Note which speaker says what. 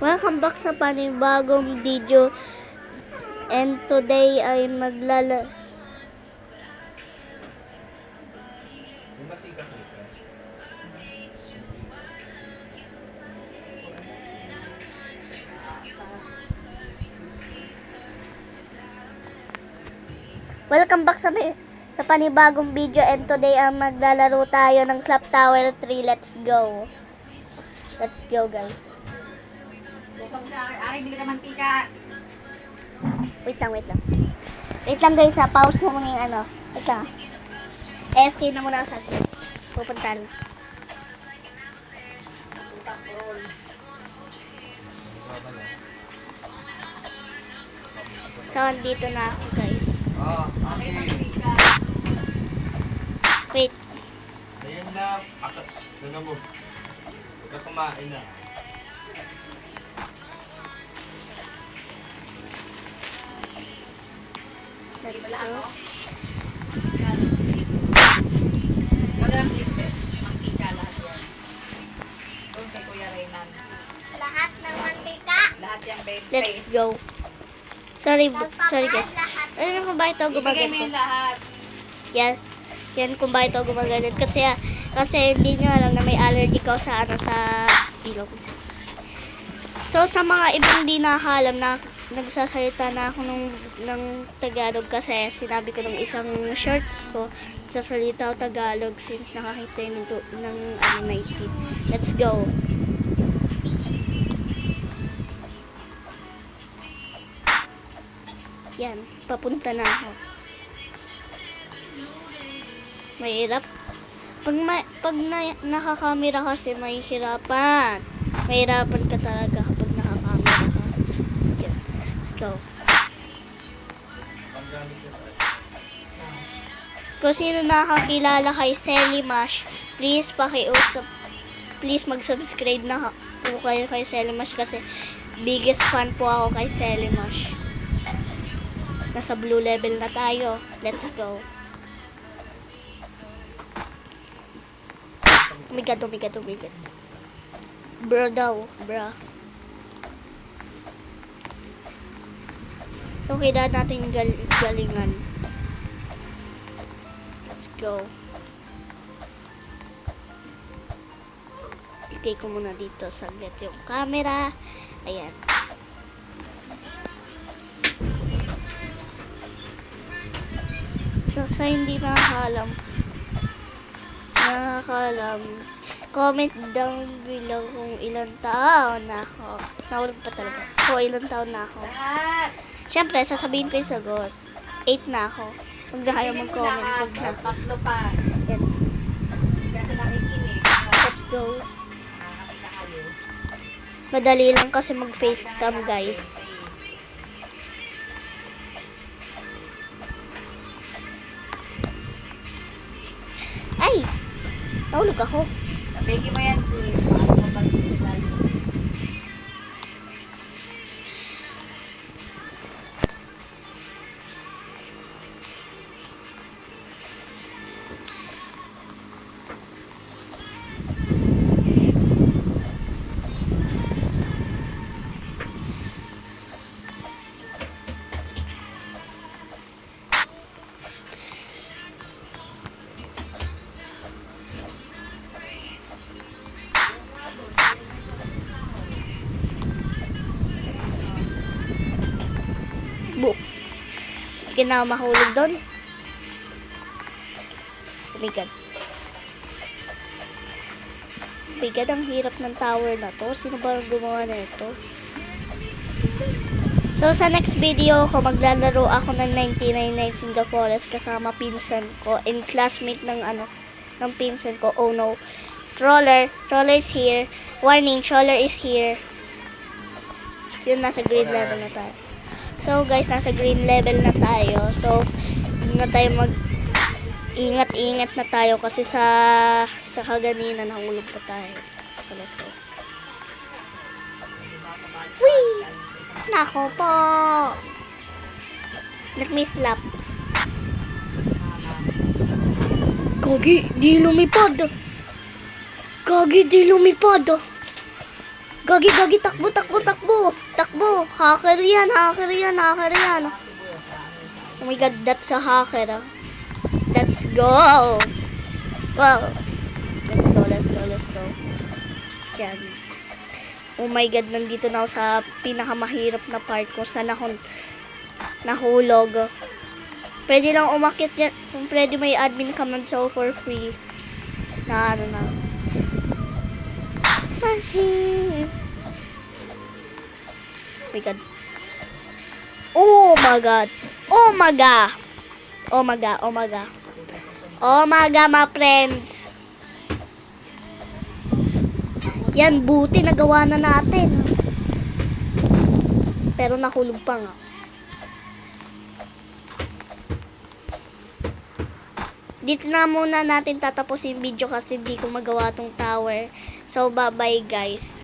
Speaker 1: Welcome back sa panibagong video. And today ay Welcome back sa panibagong video, and today ay maglalaro tayo ng Slap Tower 3. Let's go. Let's go, guys.
Speaker 2: Ay, bili ka mantika.
Speaker 1: Wait lang. Wait lang, guys, ha. Pause mo muna yung ano. Wait lang. AFK na muna sa atin. Pupuntahan. So, andito na ako, guys.
Speaker 3: Okay.
Speaker 1: Wait.
Speaker 3: Ayun na. Ano mo? Huwag ka kumain na.
Speaker 1: Let's go.
Speaker 2: Magalang isbet. Mantika lahat yan. Doon kay Kuya Reynan.
Speaker 1: Lahat ng mantika.
Speaker 2: Lahat yan, babe.
Speaker 1: Let's go. Sorry guys. Ano kung bakit ako
Speaker 2: Ibigay mo
Speaker 1: gumaganito?
Speaker 2: yung lahat.
Speaker 1: Yes. Yan kung bakit ako gumaganito. Kasi hindi nyo alam na may allergy ko sa ilong. So sa mga ibang di nakahalam na nagsasalita na ako ng Tagalog kasi sinabi ko ng isang shorts ko sasalita ako Tagalog since nakakita yun ng native. Let's go. Yan, papunta na ako. Mahirap. Pag nakakamera kasi may hirapan. Mahirapan ka talaga kapag nakakamera ka. Yan. Let's go. Kung sino nakakilala kay Selly Mash, please please mag-subscribe na po kayo kay Selly Mash kasi biggest fan po ako kay Selly Mash. Nasa blue level na tayo. Let's go. Oh my god. Bro daw. Bro. So, kailangan natin galingan. Let's go. Okay ko muna dito saglit yung camera. Ayan. So, sa hindi nakakalam, comment down below kung ilang taon na ako. Nahulog pa talaga. Kung ilang taon na ako.
Speaker 2: Lahat.
Speaker 1: Siyempre, sasabihin ko yung sagot. 8 na ako. Huwag na kayo
Speaker 2: Ibigay mo
Speaker 1: mag-comment.
Speaker 2: lahat.
Speaker 1: Huwag na.
Speaker 2: Tatlo pa.
Speaker 1: Yan.
Speaker 2: Kasi nakikinig.
Speaker 1: Let's go.
Speaker 2: Nakakita kayo.
Speaker 1: Madali lang kasi mag-facecam, guys. Ay! Nahulog ako.
Speaker 2: Bigay mo yan, please. Paano mo ba sa'yo?
Speaker 1: Book. Hindi na ako mahulog doon. Oh my god. Oh my god, ang hirap ng tower na to. Sino ba gumawa na ito? So, sa next video ko, maglalaro ako ng 99 Nights in the Forest kasama pinsan ko and classmate ng pinsan ko. Oh no. Troller is here. Warning, Troller is here. Yun, nasa grade level na tayo. So guys, nasa green level na tayo. So, hindi na tayo ingat na tayo kasi sa kaganina nahulog pa tayo. So let's go. Whee! Nako po! Let me slap. Gagi, di lumipad. Gagi, takbo, takbo, takbo. Takbo. Hacker yan, hacker yan, hacker yan. Oh my god, that's a hacker. Ah. Let's go. Wow. Let's go. Yan. Oh my god, nandito na ako sa pinakamahirap na part ko sa nahulog. Pwede lang umakyat yan. Kung pwede may admin command so for free. Na ano na. Machine. Oh my god. Oh my god. Oh my god. Oh my god. Oh my god. Oh my god, my friends. Yan, buti nagawa na natin. Pero nahulog pa nga. Dito na muna natin tatapusin yung video kasi hindi ko magawa tong tower. So, bye-bye guys.